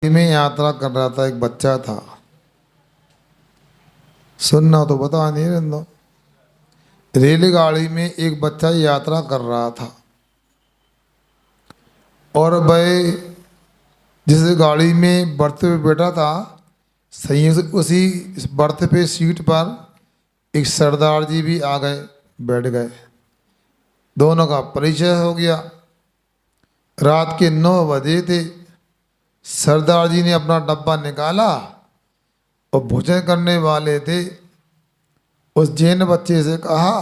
में यात्रा कर रहा था, एक बच्चा था। सुनना तो बता नहीं रहा। रेलगाड़ी में एक बच्चा यात्रा कर रहा था और वह जिस गाड़ी में बर्थ पे बैठा था, सही उसी बर्थ पे सीट पर एक सरदार जी भी आ गए, बैठ गए। दोनों का परिचय हो गया। रात के 9 बजे थे। सरदार जी ने अपना डब्बा निकाला और भोजन करने वाले थे। उस जैन बच्चे से कहा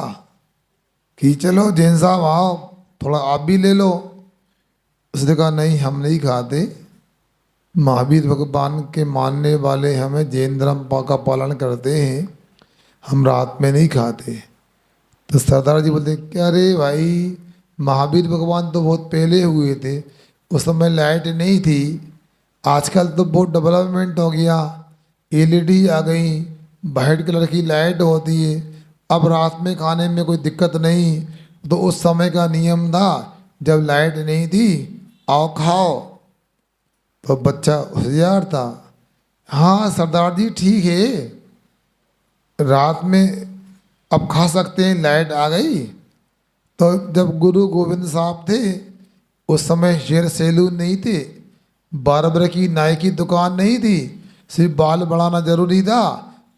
कि चलो जैन साहब आओ, थोड़ा आप भी ले लो। उसने कहा नहीं, हम नहीं खाते। महावीर भगवान के मानने वाले हमें जैन धर्म का पालन करते हैं, हम रात में नहीं खाते। तो सरदार जी बोलते कि अरे भाई, महावीर भगवान तो बहुत पहले हुए थे, उस समय लाइट नहीं थी। आजकल तो बहुत डेवलपमेंट हो गया, एलईडी आ गई, वाइट कलर की लाइट होती है, अब रात में खाने में कोई दिक्कत नहीं। तो उस समय का नियम था, जब लाइट नहीं थी, आओ खाओ। तो बच्चा होशियार था। हाँ सरदार जी ठीक है, रात में अब खा सकते हैं, लाइट आ गई। तो जब गुरु गोविंद साहब थे, उस समय शेर सैलून नहीं थे, बार्बर की नाई की दुकान नहीं थी, सिर्फ बाल बढ़ाना जरूरी था।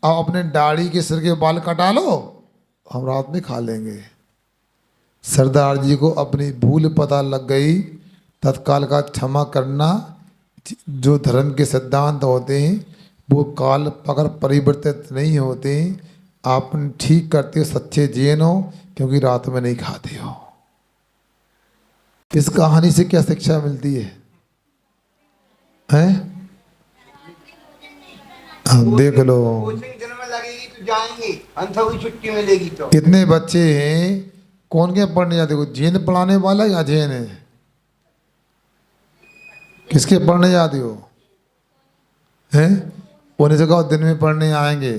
अब अपने दाढ़ी के सिर के बाल कटा लो, हम रात में खा लेंगे। सरदार जी को अपनी भूल पता लग गई। तत्काल का क्षमा करना, जो धर्म के सिद्धांत होते हैं वो काल पकड़ परिवर्तित नहीं होते। आप ठीक करते हो, सच्चे जैन हो, क्योंकि रात में नहीं खाते हो। इस कहानी से क्या शिक्षा मिलती है? हैं? हम देख लो, लगेगी तो जाएंगे, अंथवी छुट्टी मिलेगी तो। कितने बच्चे हैं, कौन क्या पढ़ने जाते हो? जैन पढ़ाने वाला या जैन है? किसके पढ़ने जाते हो? हैं? उन्हें से कहो दिन में पढ़ने आएंगे,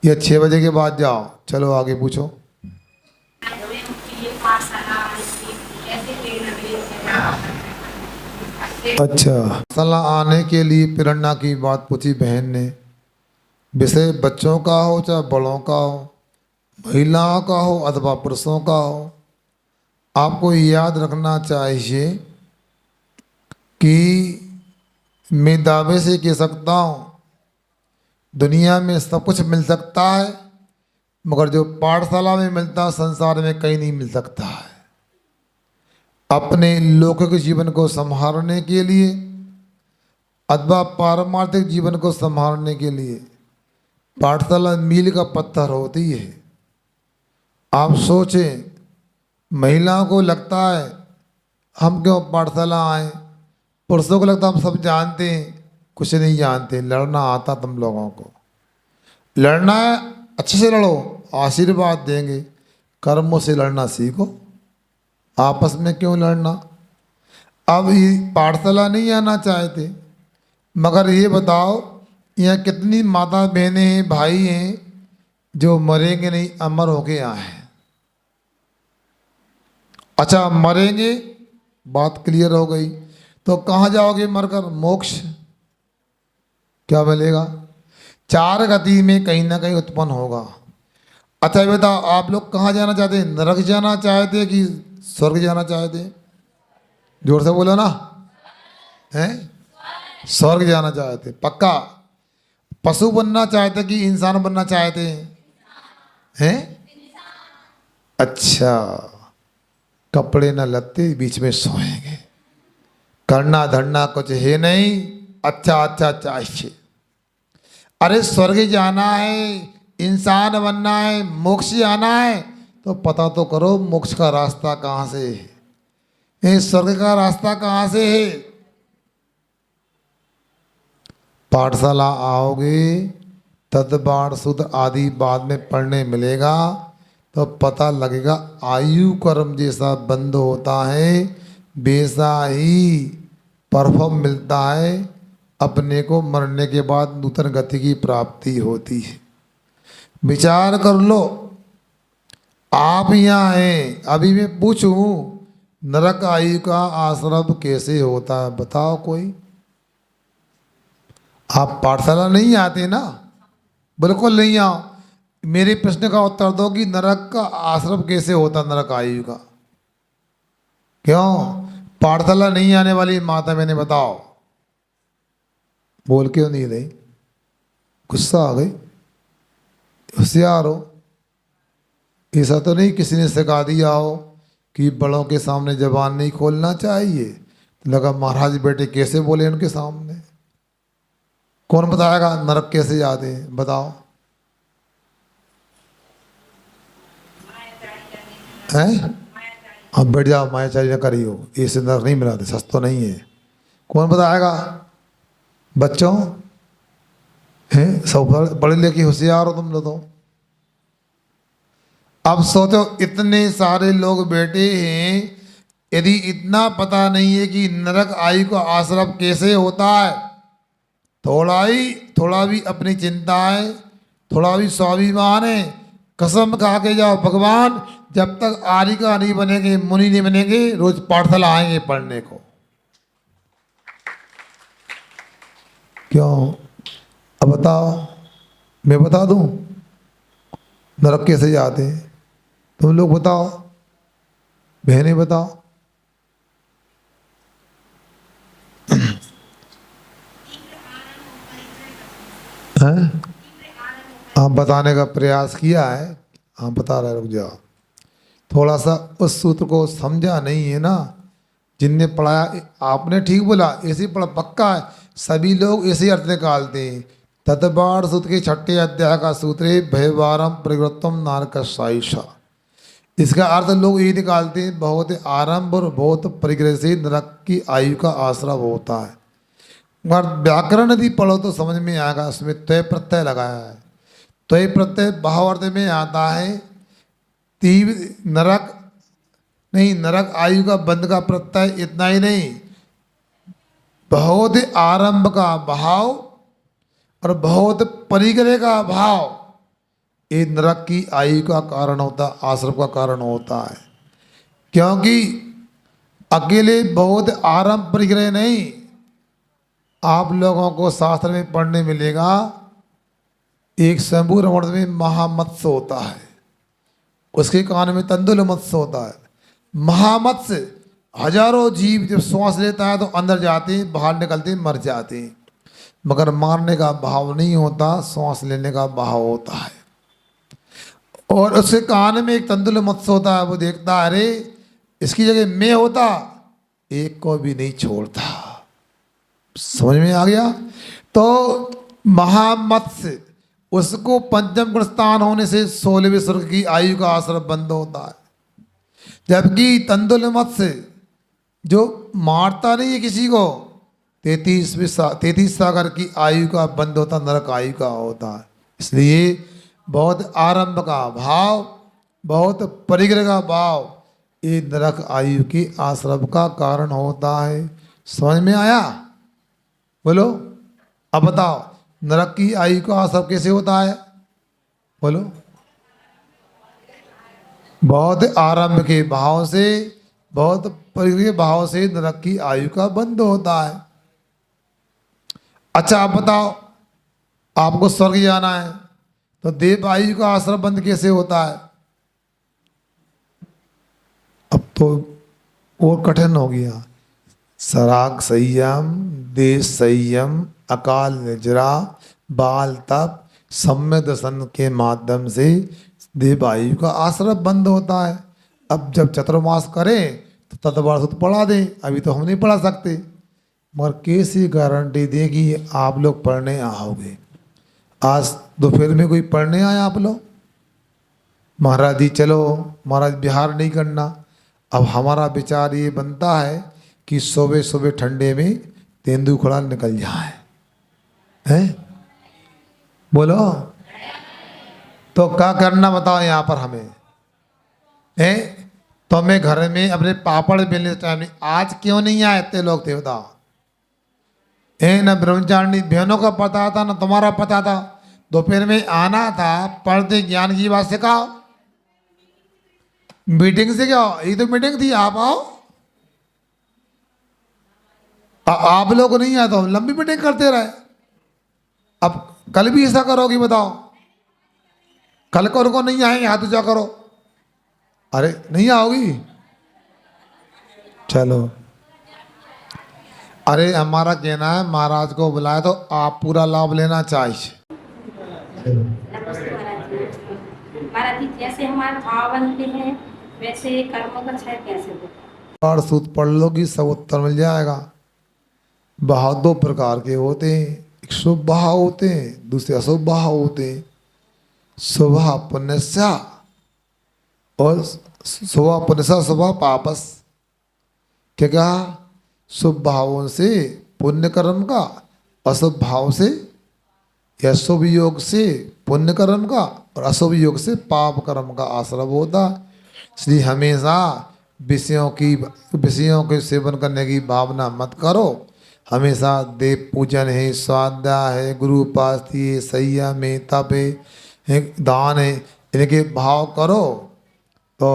या 6 बजे के बाद जाओ। चलो आगे पूछो। अच्छा, सलाह आने के लिए प्रेरणा की बात पूछी बहन ने। विषय बच्चों का हो चाहे बड़ों का हो, महिलाओं का हो अथवा पुरुषों का हो, आपको याद रखना चाहिए कि मैं दावे से कह सकता हूँ, दुनिया में सब कुछ मिल सकता है, मगर जो पाठशाला में मिलता है संसार में कहीं नहीं मिल सकता है। अपने लौकिक जीवन को संभालने के लिए अथवा पारमार्थिक जीवन को संभालने के लिए पाठशाला मील का पत्थर होती है। आप सोचें, महिलाओं को लगता है हम क्यों पाठशाला आए, पुरुषों को लगता हम सब जानते हैं, कुछ नहीं जानते। लड़ना आता तुम लोगों को, लड़ना है अच्छे से लड़ो, आशीर्वाद देंगे। कर्मों से लड़ना सीखो, आपस में क्यों लड़ना। अब ये पाठशाला नहीं आना चाहते, मगर ये बताओ यहाँ कितनी माता बहनें हैं, भाई हैं जो मरेंगे नहीं, अमर होके आए हैं। अच्छा मरेंगे, बात क्लियर हो गई। तो कहाँ जाओगे मरकर? मोक्ष। क्या मिलेगा? 4 गति में कहीं ना कहीं उत्पन्न होगा। अच्छा ये बताओ, आप लोग कहाँ जाना चाहते हैं? नरक जाना चाहते हैं कि स्वर्ग जाना चाहते हैं? जोर से बोलो ना। हैं? स्वर्ग जाना चाहते पक्का? पशु बनना चाहते कि इंसान बनना चाहते हैं? अच्छा, कपड़े न लत्ते, बीच में सोएंगे, करना धरना कुछ है नहीं, अच्छा अच्छा चाहिए। अरे स्वर्ग जाना है, इंसान बनना है, मोक्ष जाना है, तो पता तो करो मोक्ष का रास्ता कहाँ से है, स्वर्ग का रास्ता कहाँ से है। पाठशाला आओगे, तदबाण सुध आदि बाद में पढ़ने मिलेगा, तो पता लगेगा आयु कर्म जैसा बंद होता है वैसा ही परफॉर्म मिलता है। अपने को मरने के बाद नूतन गति की प्राप्ति होती है। विचार कर लो, आप यहाँ हैं, अभी मैं पूछूं नरक आयु का आश्रम कैसे होता है बताओ कोई। आप पाठशाला नहीं आते ना, बिल्कुल नहीं आओ। मेरे प्रश्न का उत्तर दो कि नरक का आश्रम कैसे होता, नरक आयु का। क्यों पाठशाला नहीं आने वाली माता मैंने बताओ, बोल क्यों नहीं रही? गुस्सा आ गई? होशियार हो। ऐसा तो नहीं किसी ने सिखा दिया हो कि बड़ों के सामने जबान नहीं खोलना चाहिए, तो लगा महाराज बेटे कैसे बोले उनके सामने। कौन बताएगा नरक कैसे जाते हैं बताओ? हैं? अब बैठ जाओ, मायाचारी न करी हो, ऐसे नरक नहीं मिलाते, सच तो नहीं है। कौन बताएगा? बच्चों हैं सब पढ़े लिखे होशियार हो तुम लोग तो। अब सोचो इतने सारे लोग बैठे हैं, यदि इतना पता नहीं है कि नरक आयु का आश्रम कैसे होता है, थोड़ा भी अपनी चिंता है, थोड़ा भी स्वाभिमान है, कसम खा के जाओ भगवान जब तक आरिका नहीं बनेंगे, मुनि नहीं बनेंगे, रोज पाठशाला आएंगे पढ़ने को। क्यों? अब बताओ, मैं बता दूं नरक कैसे जाते हैं? तुम लोग बताओ, बहनें बताओ। हैं? आप बताने का प्रयास किया है, आप बता रहे, रुक जाओ। थोड़ा सा उस सूत्र को समझा नहीं है ना, जिनने पढ़ाया। आपने ठीक बोला, ऐसे पढ़ा पक्का है, सभी लोग ऐसे अर्थ निकालते हैं। तत्बाड़ सूत्र के 6 अध्याय का सूत्र है भयवारम परिवृत्तम नारक साइषा। इसका अर्थ लोग ये निकालते हैं बहुत आरंभ और बहुत परिग्रह से नरक की आयु का आश्रय होता है। मगर व्याकरण यदि पढ़ो तो समझ में आएगा, उसमें त्वय प्रत्यय लगाया है। त्वय प्रत्यय भाव अर्थ में आता है तीव्र नरक नहीं, नरक आयु का बंध का प्रत्यय। इतना ही नहीं, बहुत आरंभ का भाव और बहुत परिग्रह का भाव, ये नरक की आयु का कारण होता, आश्रम का कारण होता है। क्योंकि अकेले बहुत आरंभ परिग्रह नहीं, आप लोगों को शास्त्र में पढ़ने मिलेगा एक शंभु रमण में महामत्स्य होता है, उसके कान में तंदुल मत्स्य होता है। महामत्स्य हजारों जीव जब श्वास लेता है तो अंदर जाते हैं, बाहर निकलते हैं, मर जाते हैं, मगर मारने का भाव नहीं होता, श्वास लेने का भाव होता है। और उसके कान में एक तंदुल मत्स्य होता है, वो देखता है अरे इसकी जगह मैं होता, एक को भी नहीं छोड़ता। समझ में आ गया? तो महामत्स्य उसको पंचम गुण स्थान होने से 16वें स्वर्ग की आयु का आश्रम बंद होता है। जबकि तंदुल मत्स्य जो मारता नहीं है किसी को, 33 सागर की आयु का बंद होता, नरक आयु का होता है। इसलिए बहुत आरंभ का भाव, बहुत परिग्रह का भाव, ये नरक आयु की आश्रम का कारण होता है। समझ में आया? बोलो अब बताओ नरक की आयु का आश्रम कैसे होता है? बोलो। बहुत आरंभ के भाव से, बहुत परिग्रह भाव से नरक की आयु का बंद होता है। अच्छा आप बताओ, आपको स्वर्ग जाना है तो देव आयु का आश्रम बंद कैसे होता है? अब तो और कठिन हो गया। सराग संयम, देश संयम, अकाल निजरा, बाल तप, सम्य दर्शन के माध्यम से देव आयु का आश्रम बंद होता है। अब जब चतुर्मास करें तो तत्वार सूत्र पढ़ा दें, अभी तो हम नहीं पढ़ा सकते, मगर कैसी गारंटी दें कि आप लोग पढ़ने आओगे? आज दोपहर में कोई पढ़ने आया आप लोग? महाराज जी चलो, महाराज बिहार नहीं करना। अब हमारा विचार ये बनता है कि सुबह सुबह ठंडे में तेंदुखड़ा निकल जाए, हैं? बोलो तो क्या करना बताओ यहाँ पर हमें, हैं? तो मैं घर में अपने पापड़ बेलने टाइम नहीं, आज क्यों नहीं आए इतने लोग थे बताओ? न ब्रह्मचारिणी बहनों का पता था ना तुम्हारा पता था। दोपहर में आना था, पढ़ते ज्ञान की बात सिखाओ। मीटिंग से क्या, ये तो मीटिंग थी, आप आओ। आप लोग को नहीं आया तो हम लंबी मीटिंग करते रहे। अब कल भी ऐसा करोगी बताओ? कल को नहीं आएंगे हाथ ऊंचा करो। अरे नहीं आओगी? चलो। अरे हमारा कहना है महाराज को बुलाए तो आप पूरा लाभ लेना चाहिए। नमस्ते महाराज जी। महाराज जी, जैसे हमारे भाव बनते हैं वैसे कर्मों का क्षय कैसे होता है? और सूत पढ़ लोगी सब उत्तर मिल जाएगा। भाव दो प्रकार के होते हैं, एक शुभ भाव होते हैं, दूसरे अशुभ भाव होते हैं। शुभ पुण्यस्या और शुभ पुण्यस्या शुभ पापस। क्या कहा? शुभ भावों से पुण्य कर्म का, अशुभ भाव से या शुभ योग से पुण्य कर्म का और अशुभ योग से पाप कर्म का आश्रय होता। इसलिए हमेशा विषयों के सेवन करने की भावना मत करो। हमेशा देव पूजन है, स्वाध्याय है, गुरु उपासना है, सैया में तप है, दान है, इनके भाव करो तो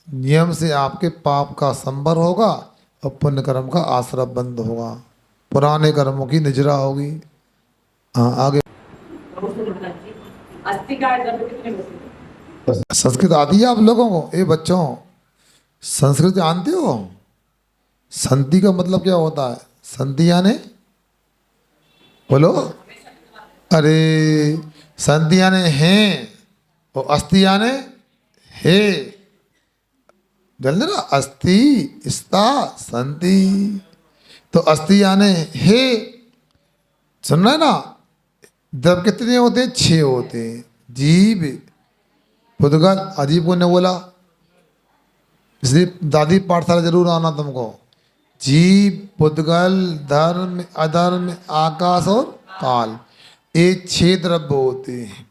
नियम से आपके पाप का संबर होगा और पुण्य कर्म का आश्रय बंद होगा, पुराने कर्मों की निजरा होगी। हाँ आगे। अस्थि का गर्भ कितने होते हैं? संस्कृत आती है आप लोगों को? ए बच्चों, संस्कृत जानते हो? संति का मतलब क्या होता है? संति यानी बोलो। अरे संति यानी हैं और अस्थि यानी है। जल्दी ना, अस्थि स्था संति। तो अस्थि यानी है, सुन रहे ना? द्रव कितने होते हैं? 6 होते हैं। जीव, पुद्गल, अजीब को ने बोला, इसलिए दादी पाठशाला जरूर आना तुमको। जीव, पुद्गल, धर्म, अधर्म, आकाश और काल, ये 6 द्रव्य होते हैं।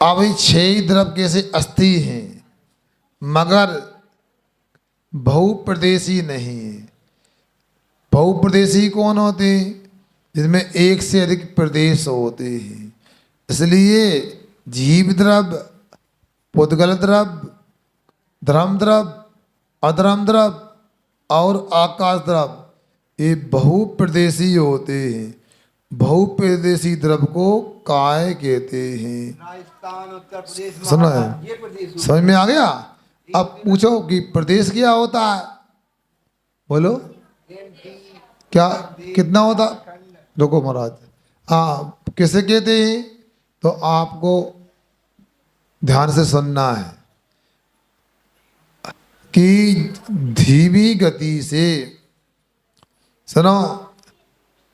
अब ये 6 द्रव्य कैसे अस्थि हैं मगर बहुप्रदेशी नहीं है। बहुप्रदेशी कौन होते हैं? जिनमें एक से अधिक प्रदेश होते हैं। इसलिए जीव द्रव्य, पुद्गल द्रव्य, धर्म द्रव्य, अधर्म द्रव्य और आकाश द्रव्य ये बहुप्रदेशी होते हैं। बहुप्रदेशी द्रव्य को काय कहते हैं। राजस्थान, उत्तर प्रदेश, सुनो महाराष्ट्र, ये प्रदेश समझ में आ गया? अब पूछो कि प्रदेश क्या होता है? बोलो क्या कितना होता? रुको महाराज, हाँ किसे कहते हैं? तो आपको ध्यान से सुनना है कि धीमी गति से सुनो,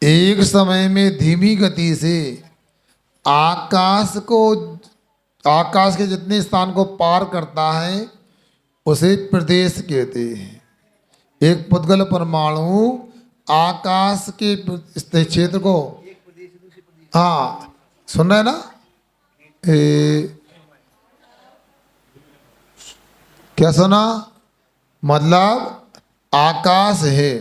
एक समय में धीमी गति से आकाश के जितने स्थान को पार करता है उसे प्रदेश कहते हैं। एक पुद्गल परमाणु आकाश के क्षेत्र को, हाँ सुन रहे ना? क्या सुना? मतलब आकाश है,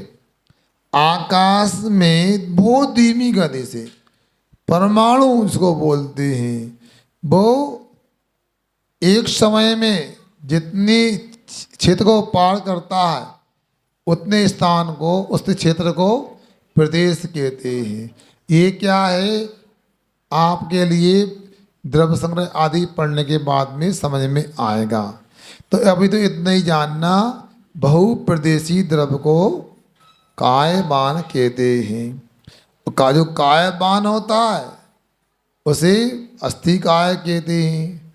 आकाश में बहुत धीमी गति से परमाणु उसको बोलते हैं, वो एक समय में जितनी क्षेत्र को पार करता है उतने स्थान को, उस क्षेत्र को प्रदेश कहते हैं। ये क्या है आपके लिए द्रव्य संग्रह आदि पढ़ने के बाद में समझ में आएगा। तो अभी तो इतना ही जानना, बहुप्रदेशी द्रव्य को कायबान कहते हैं। का जो कायबान होता है उसे अस्थि काय कहते हैं।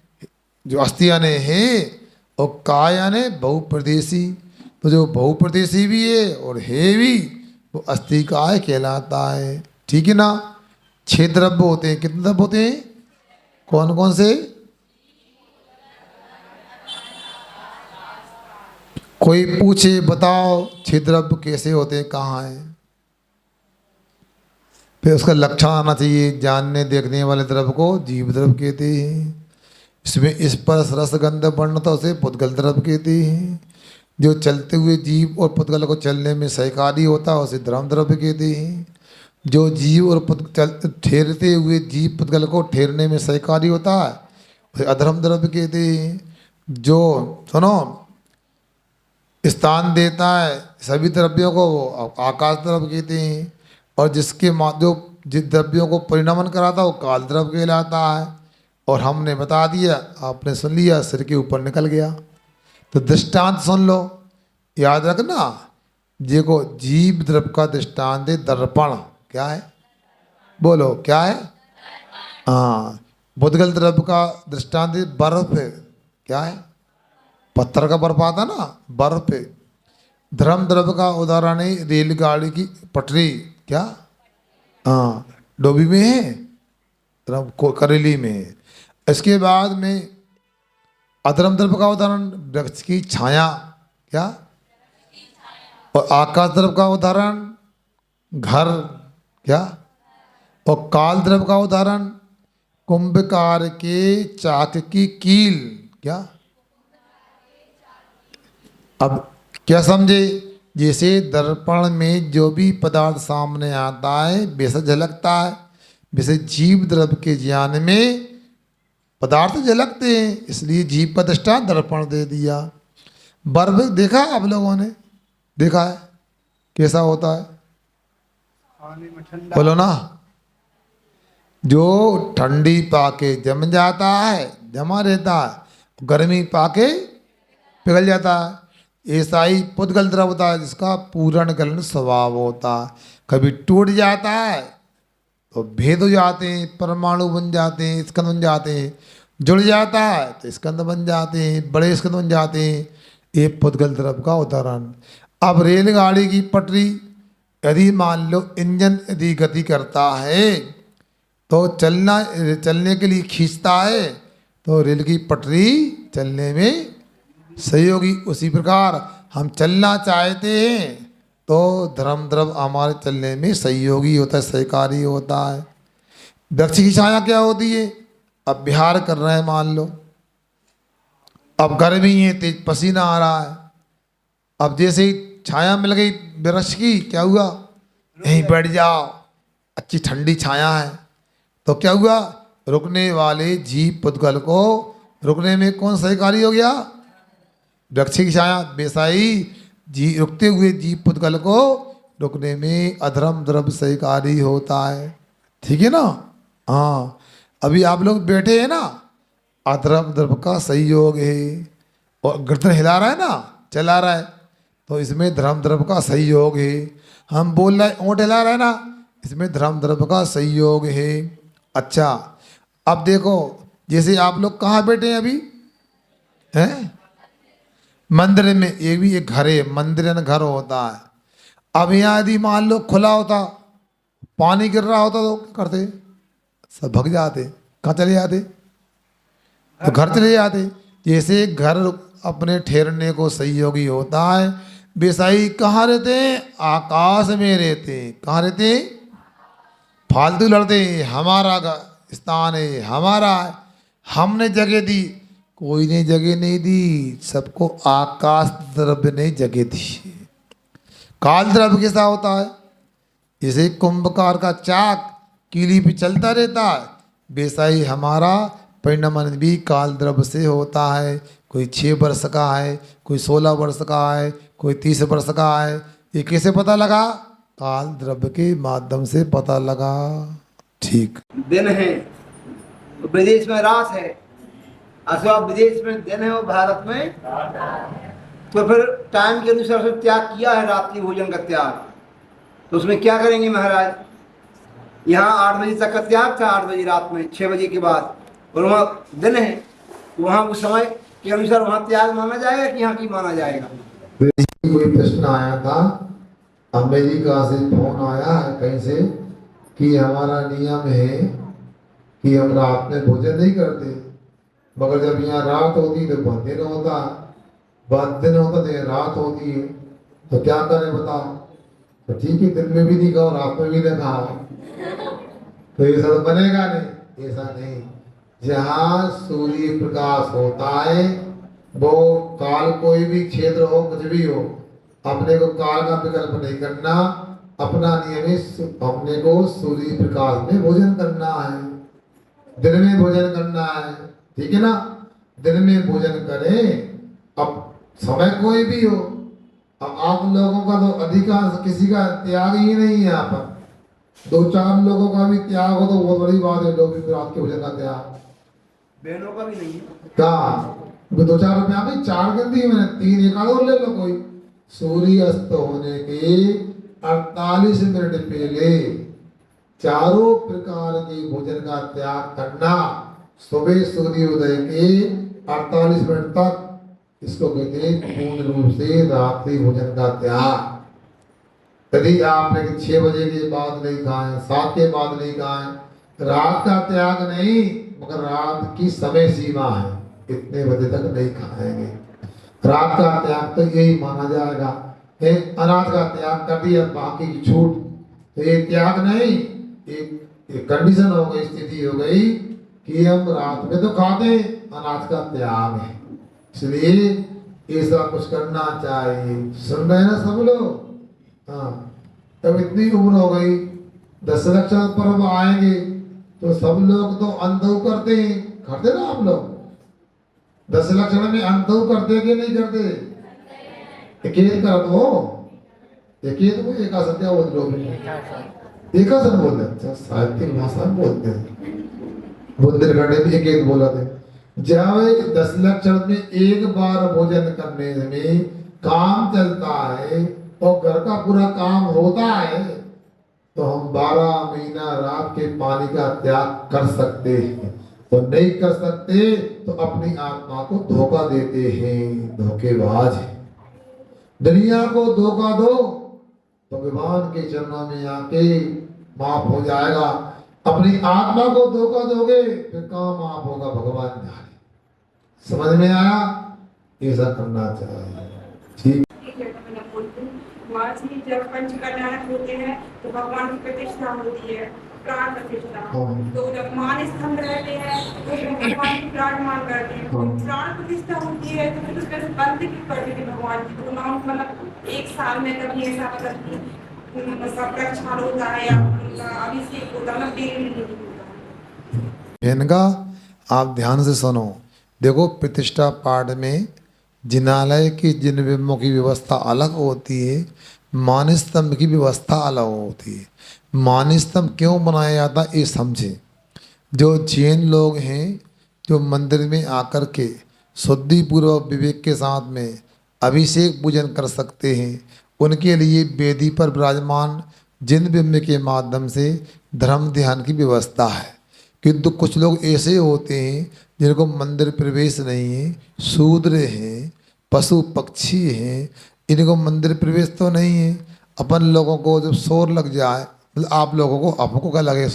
जो अस्थि यानी है और काय यानी बहुप्रदेशी। तो जो बहुप्रदेशी भी है और है भी वो अस्थि काय कहलाता है। ठीक है ना? 6 द्रव्य होते हैं। कितने द्रव्य होते हैं? कौन कौन से? कोई पूछे बताओ 6 द्रव्य कैसे होते हैं, कहाँ हैं? फिर उसका लक्षण आना चाहिए। जानने देखने वाले द्रव्य को जीव द्रव्य कहते हैं। इसमें स्पर्श रस गंध वर्णता उसे पुद्गल द्रव्य कहते हैं। जो चलते हुए जीव और पुद्गल को चलने में सहकारी होता है उसे धर्म द्रव्य कहते हैं। जो जीव और ठहरते हुए जीव पुद्गल को ठहरने में सहकारी होता है उसे अधर्म द्रव्य कहते हैं। जो सुनो, स्थान देता है सभी द्रव्यों को, वो आकाश द्रव्य कहते हैं। और जिसके जो जिस द्रव्यों को परिणमन कराता है वो काल द्रव्य कहलाता है। और हमने बता दिया, आपने सुन लिया, सिर के ऊपर निकल गया। तो दृष्टांत सुन लो, याद रखना। देखो, जीव द्रव्य का दृष्टांत है दर्पण। क्या है? बोलो क्या है? हाँ। बुद्गल द्रव्य का दृष्टांत है बर्फ। क्या है? पत्थर का बर्फ आता ना, बर्फ। धर्म द्रव्य का उदाहरण है रेलगाड़ी की पटरी। क्या? हाँ, डोबी में है, करेली में है। इसके बाद में अधर्म द्रव्य का उदाहरण वृक्ष की छाया। क्या? और आकाश द्रव्य का उदाहरण घर। क्या? और काल द्रव्य का उदाहरण कुंभकार के चाक की कील। क्या? अब क्या समझे? जैसे दर्पण में जो भी पदार्थ सामने आता है वैसा झलकता है, वैसे जीव द्रव्य के ज्ञान में पदार्थ झलकते हैं, इसलिए जीव का दृष्टांत दर्पण दे दिया। बर्फ देखा आप लोगों ने? देखा है कैसा होता है? पानी में ठंडा बोलो ना। जो ठंडी पाके जम जाता है, जमा रहता है, गर्मी पाके पिघल जाता है। ऐसा ही पुद्गल द्रव्य होता है जिसका पूर्ण गलन स्वभाव होता है। कभी टूट जाता है तो भेद हो जाते हैं, परमाणु बन जाते हैं, स्कंद बन जाते हैं। जुड़ जाता है तो स्कंद बन जाते हैं, बड़े स्कंद बन जाते हैं। ये पुद्गल द्रव्य का उदाहरण। अब रेलगाड़ी की पटरी, यदि मान लो इंजन यदि गति करता है तो चलने के लिए खींचता है, तो रेल की पटरी चलने में सहयोगी। उसी प्रकार हम चलना चाहते हैं तो धर्म द्रव्य हमारे चलने में सहयोगी होता है, सहकारी होता है। वृक्ष की छाया क्या होती है? अब विहार कर रहे हैं मान लो, अब गर्मी है, तेज पसीना आ रहा है। अब जैसे ही छाया मिल गई वृक्ष की, क्या हुआ? यहीं बैठ जाओ, अच्छी ठंडी छाया है। तो क्या हुआ? रुकने वाले जीव पुद्गल को रुकने में कौन सहकारी हो गया? वृक्ष की छाया। वैसा ही रुकते हुए जीव पुद्गल को रुकने में अधर्म द्रव्य सहकारी होता है। ठीक है ना? हाँ, अभी आप लोग बैठे हैं ना, अधर्म द्रव्य का सहयोग है। और गर्दन हिला रहा है ना, चला रहा है, तो इसमें धर्म द्रव्य का सहयोग है। हम बोल रहे हैं, ओंठ हिला रहा है ना, इसमें धर्म द्रव्य का सहयोग है। अच्छा, अब देखो, जैसे आप लोग कहाँ बैठे हैं अभी? हैं? मंदिर में। ये भी एक घर है, मंदिर यानी घर होता है। अब यहाँ यदि मान लो खुला होता, पानी गिर रहा होता तो क्या करते? सब भग जाते। कहाँ चले जाते? तो घर चले जाते। जैसे घर अपने ठहरने को सहयोगी होता है, वैसा ही कहाँ रहते हैं? आकाश में रहते हैं। कहाँ रहते हैं? फालतू लड़ते हैं, हमारा स्थान है, हमारा है, हमने जगह दी। कोई ने जगह नहीं दी, सबको आकाश द्रव्य ने जगह दी। काल द्रव्य कैसा होता है? जैसे कुंभकार का चाक कीली पे चलता रहता है, वैसा ही हमारा परिणमन भी काल द्रव्य से होता है। कोई 6 वर्ष का है, कोई 16 वर्ष का है, कोई 30 वर्ष का है। ये कैसे पता लगा? काल द्रव्य के माध्यम से पता लगा। ठीक। दिन है, विदेश में रात है, अथवा विदेश में दिन है और भारत में, तो फिर टाइम के अनुसार से त्याग किया है, रात्रि भोजन का त्याग। तो उसमें क्या करेंगे महाराज? यहाँ 8 बजे तक का त्याग था, 8 बजे रात में, 6 बजे के बाद, और वहाँ दिन है, तो वहाँ उस समय के अनुसार वहाँ त्याग माना जाएगा कि यहाँ की माना जाएगा? कोई प्रश्न आया था, अमेरिका से फोन आया है कहीं से कि हमारा नियम है कि हम रात में भोजन नहीं करते, मगर जब यहाँ रात होती तो बहुत दिन होता, बाद दिन होता तो रात होती है, तो क्या करें बताओ? तो ठीक है, दिन में भी नहीं खाओ, रात में भी नहीं खाओ, तो ये सब बनेगा नहीं। ऐसा नहीं, जहाँ सूर्य प्रकाश होता है वो काल कोई भी क्षेत्र हो, कुछ भी हो, अपने को काल का विकल्प नहीं करना। अपना नियम है अपने को सूर्य प्रकाश में भोजन करना है, दिन में भोजन करना है। ठीक है ना? दिन में भोजन करें, अब समय कोई भी हो, अब आप लोगों का तो अधिकांश किसी का त्याग ही नहीं है यहाँ पर। 2-4 लोगों का भी त्याग हो तो बहुत बड़ी बात है। लोग भी रात के भोजन का त्याग बहनों का भी नहीं है। कहा 2-4 रुपया भी 4 गिनती है मैंने, 3 एक और ले लो कोई। सूर्यास्त होने के 48 मिनट पहले चारों प्रकार के भोजन का त्याग करना, सुबह सूर्योदय के 48 मिनट तक, इसको कहते हैं पूर्ण रूप से रात्रि भोजन का त्याग। यदि आपने 6 बजे के बाद नहीं खाए, 7 के बाद नहीं खाए, रात का त्याग नहीं, मगर रात की समय सीमा है, इतने बजे तक नहीं खाएंगे। रात का त्याग तो यही माना जाएगा। अनाज का त्याग कर दिया, बाकी की छूट, तो ये त्याग नहीं, एक कंडीशन हो गई, स्थिति हो गई कि हम रात में तो खाते हैं, अनाज का त्याग है, इसलिए ऐसा कुछ करना चाहिए। सुन रहे हैं ना सब लोग? हाँ, तब इतनी उम्र हो गई, दशरक्षा पर्व आएंगे तो सब लोग तो अंधौ करते हैं, करते ना आप लोग? 10 लक्षण में अंधौ करते कि नहीं करते? एकेत कर दो, एकेत को एकासन क्या बोलते लोग? एकासन बोलते। अच्छा, साहित्यिक भाषा में बोलते हैं। बुंदेलखंड में एकेत बोला थे। जब 10 लक्षण में एक बार भोजन करने में काम चलता है और घर का पूरा काम होता है, तो हम 12 महीना रात के पानी का त्याग कर सकते हैं। तो नहीं कर सकते तो अपनी आत्मा को धोखा देते हैं, धोखेबाज है। दुनिया को धोखा दो तो भगवान के चरणों में आके माफ हो जाएगा। अपनी आत्मा को धोखा दोगे फिर कहाँ माफ होगा, भगवान जाने। समझ में आया? ऐसा करना चाहिए। ठीक। वहाँ से जब पंच कल्याण होते हैं तो भगवान की प्रतिष्ठा होती है, प्राण प्रतिष्ठा। तो जब मान स्तंभ रहते हैं तो भगवान की प्राण मान करते हैं। प्राण प्रतिष्ठा होती है तो फिर उसमें बंद भी करते थे भगवान की। तो नाम मतलब 1 साल में कभी ऐसा मतलब प्रक्षाल होता है या अभिषेक होता है, देरी नहीं होता। इनका आप ध्यान से सुनो। देखो, प्रतिष्ठा पाठ में जिनालय की जिन बिंबों की व्यवस्था अलग होती है, मान स्तंभ की व्यवस्था अलग होती है। मान स्तंभ क्यों बनाया जाता है ये समझे। जो जैन लोग हैं जो मंदिर में आकर के शुद्धिपूर्वक विवेक के साथ में अभिषेक पूजन कर सकते हैं, उनके लिए वेदी पर विराजमान जिन बिंब के माध्यम से धर्म ध्यान की व्यवस्था है। किंतु कुछ लोग ऐसे होते हैं जिनको मंदिर प्रवेश नहीं है, शूद्र हैं, पशु पक्षी हैं, इनको मंदिर प्रवेश तो नहीं है। अपन लोगों को जब शोर लग जाए, मतलब आप लोगों को, आपको क्या लगे,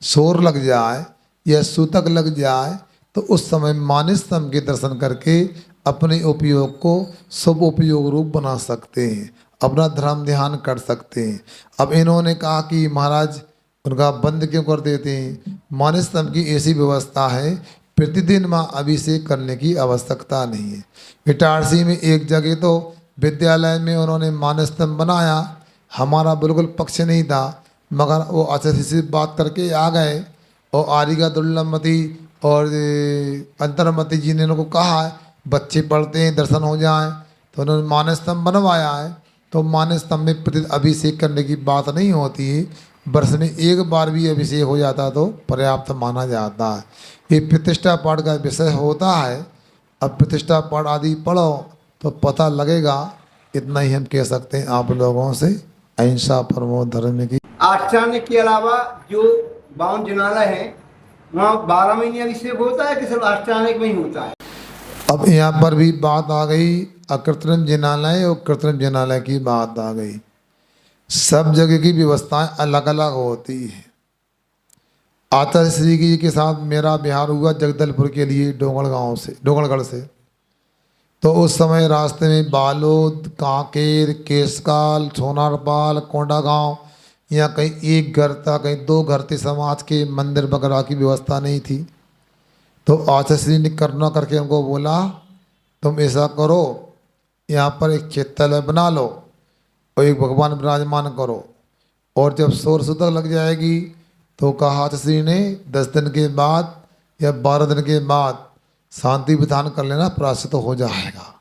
शोर लग जाए या सूतक लग जाए, तो उस समय मान स्तंभ के दर्शन करके अपने उपयोग को शुभ उपयोग रूप बना सकते हैं, अपना धर्म ध्यान कर सकते हैं। अब इन्होंने कहा कि महाराज उनका बंद क्यों कर देते हैं? मान स्तंभ की ऐसी व्यवस्था है, प्रतिदिन माँ अभिषेक करने की आवश्यकता नहीं है। इटारसी में एक जगह तो विद्यालय में उन्होंने मान स्तंभ बनाया, हमारा बिल्कुल पक्ष नहीं था, मगर वो अच्छे से बात करके आ गए और आरिगा दुर्लभमती और अंतरमती जी ने उनको कहा बच्चे पढ़ते हैं, दर्शन हो जाए, तो उन्होंने मान स्तंभ बनवाया है। तो मान स्तंभ में प्रतिदिन अभिषेक करने की बात नहीं होती है, वर्ष में एक बार भी अभिषेक हो जाता तो पर्याप्त माना जाता है। ये प्रतिष्ठा पाठ का विषय होता है। अब प्रतिष्ठा पाठ आदि पढ़ो तो पता लगेगा। इतना ही हम कह सकते हैं आप लोगों से। अहिंसा परमो धर्म की। आष्टांगिक के अलावा जो 52 जिनालय हैं वहाँ 12 महीने अभिषेक होता है कि सिर्फ अष्टांगिक में ही होता है? अब यहाँ पर भी बात आ गई, अकृत्रिम जिनालय और कृत्रिम जिनालय की बात आ गई। सब जगह की व्यवस्थाएं अलग अलग होती है। आचार्य श्री जी के साथ मेरा बिहार हुआ जगदलपुर के लिए डोंगरगढ़ से। तो उस समय रास्ते में बालोद, कांकेर, केसकाल, सोनारपाल, कोंडागांव, यहाँ कहीं एक घर था, कहीं 2 घर थे, समाज के मंदिर वगैरह की व्यवस्था नहीं थी। तो आचार्य श्री ने करुणा करके हमको बोला तुम ऐसा करो, यहाँ पर एक चैत्यालय बना लो और एक भगवान विराजमान करो, और जब शोर सुतक लग जाएगी तो कहा आचार्य श्री ने 10 दिन के बाद या 12 दिन के बाद शांति विधान कर लेना, प्रायश्चित हो जाएगा।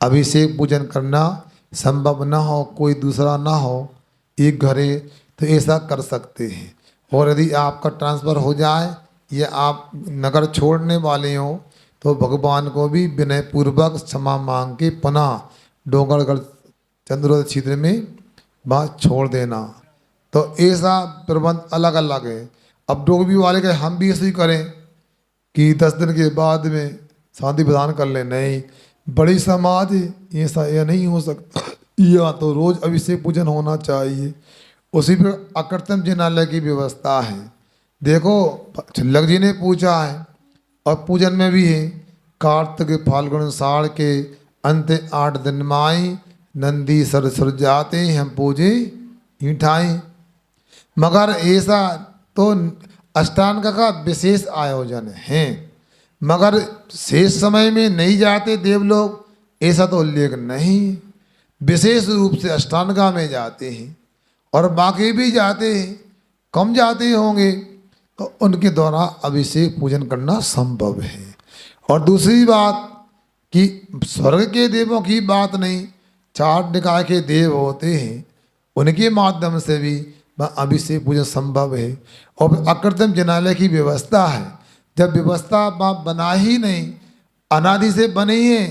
अभिषेक पूजन करना संभव ना हो, कोई दूसरा ना हो, एक घर है, तो ऐसा कर सकते हैं। और यदि आपका ट्रांसफ़र हो जाए या आप नगर छोड़ने वाले हो तो भगवान को भी विनय पूर्वक क्षमा मांग के पुनः डोंगरगढ़ चंद्रोदय क्षेत्र में बात छोड़ देना। तो ऐसा प्रबंध अलग अलग है। अब डोगरी वाले के हम भी ऐसे ही करें कि 10 दिन के बाद में शांति प्रदान कर ले, नहीं, बड़ी समाज है, ऐसा यह नहीं हो सकता, या तो रोज अभिषेक पूजन होना चाहिए। उसी पर अकृत्रिम जिनालय की व्यवस्था है। देखो छिल्लक जी ने पूछा है और पूजन में भी है, कार्तिक फाल्गुन साढ़ के अंत 8 दिन माई नंदी सर जाते हम पूजे ईठाई। मगर ऐसा तो अष्टांग का विशेष आयोजन है, मगर शेष समय में नहीं जाते देवलोग, ऐसा तो उल्लेख नहीं। विशेष रूप से अष्टांगा में जाते हैं और बाकी भी जाते हैं, कम जाते होंगे, तो उनके द्वारा अभिषेक पूजन करना संभव है। और दूसरी बात कि स्वर्ग के देवों की बात नहीं, 4 निकाय के देव होते हैं, उनके माध्यम से भी अभिषेक पूजन संभव है। और अकृत्रिम जिनालय की व्यवस्था है। जब व्यवस्था बना ही नहीं, अनादि से बनी है,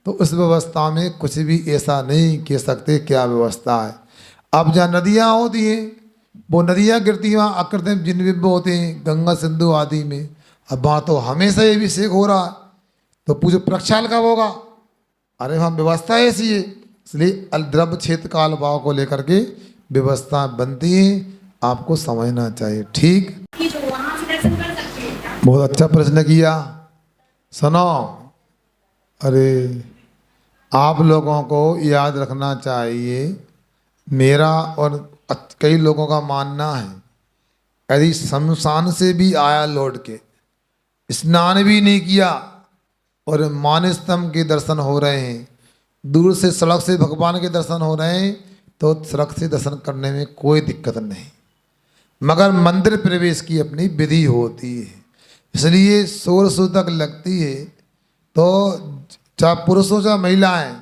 तो उस व्यवस्था में कुछ भी ऐसा नहीं कह सकते क्या व्यवस्था है। अब जहाँ नदियाँ होती हैं, वो नदियाँ गिरती हैं, वहाँ अकृत्रिम जिन बिंब होते हैं, गंगा सिंधु आदि में। अब वहाँ तो हमेशा ही अभिषेक हो रहा है, तो पूजो प्रक्षाल कब होगा? अरे वहाँ व्यवस्था ऐसी है, इसलिए द्रव्य क्षेत्र काल भाव को लेकर के व्यवस्था बनती है, आपको समझना चाहिए। ठीक, बहुत अच्छा प्रश्न किया। सुनो, अरे आप लोगों को याद रखना चाहिए, मेरा और कई लोगों का मानना है, यदि शमशान से भी आया लौट के, स्नान भी नहीं किया और मानस्तंभ के दर्शन हो रहे हैं, दूर से सड़क से भगवान के दर्शन हो रहे हैं, तो सड़क से दर्शन करने में कोई दिक्कत नहीं, मगर मंदिर प्रवेश की अपनी विधि होती है, इसलिए 16 सूतक लगती है। तो चाहे पुरुष हो चाहे महिलाएं,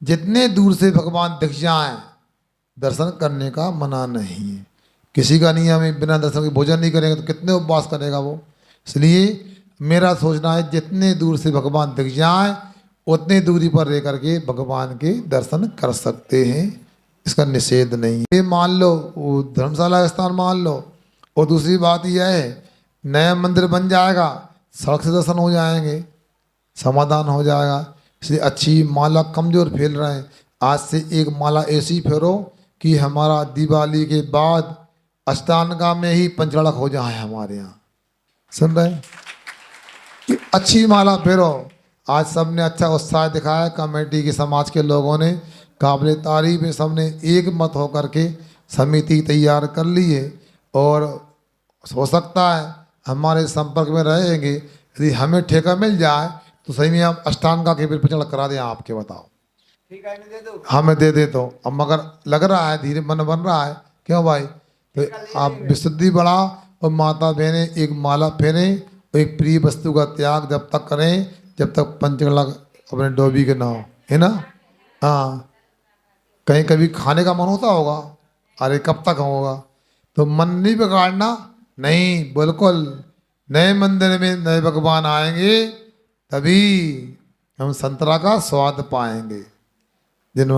जितने दूर से भगवान दिख जाएं, दर्शन करने का मना नहीं है। किसी का नहीं, हमें बिना दर्शन के भोजन नहीं करेंगे तो कितने उपवास करेगा वो। इसलिए मेरा सोचना है, जितने दूर से भगवान दिख जाए उतने दूरी पर रह करके भगवान के दर्शन कर सकते हैं, इसका निषेध नहीं है। ये मान लो वो धर्मशाला स्थान मान लो, और दूसरी बात यह है, नया मंदिर बन जाएगा, सड़क से दर्शन हो जाएंगे, समाधान हो जाएगा। इसलिए अच्छी माला कमजोर फैल रहे हैं, आज से एक माला ऐसी फेरो कि हमारा दिवाली के बाद अष्टांगा में ही पंचड़क हो जाए हमारे यहाँ। सुन रहे हैं? कि अच्छी माला फेरो। आज सबने अच्छा उत्साह दिखाया, कमेटी के समाज के लोगों ने काबिल तारीफ है, सबने एक मत होकर के समिति तैयार कर ली है, और हो सकता है हमारे संपर्क में रहेंगे। यदि हमें ठेका मिल जाए तो सही में हम अष्टांगा के फिर पंचड़क करा दें आपके, बताओ ठीक है, इन्हें दे दो। हाँ मैं दे देता हूँ। अब मगर लग रहा है धीरे मन बन रहा है, क्यों भाई? तो आप विशुद्धि बढ़ाओ और माता बहनें एक माला पहने, एक प्रिय वस्तु का त्याग जब तक करें जब तक पंचकला अपने डोबी के ना हो, है ना? हाँ, कहीं कभी खाने का मन होता होगा, अरे कब तक होगा? तो मन नहीं बिगाड़ना, नहीं, बिल्कुल नए मंदिर में नए भगवान आएंगे तभी हम संतरा का स्वाद पाएंगे। जिन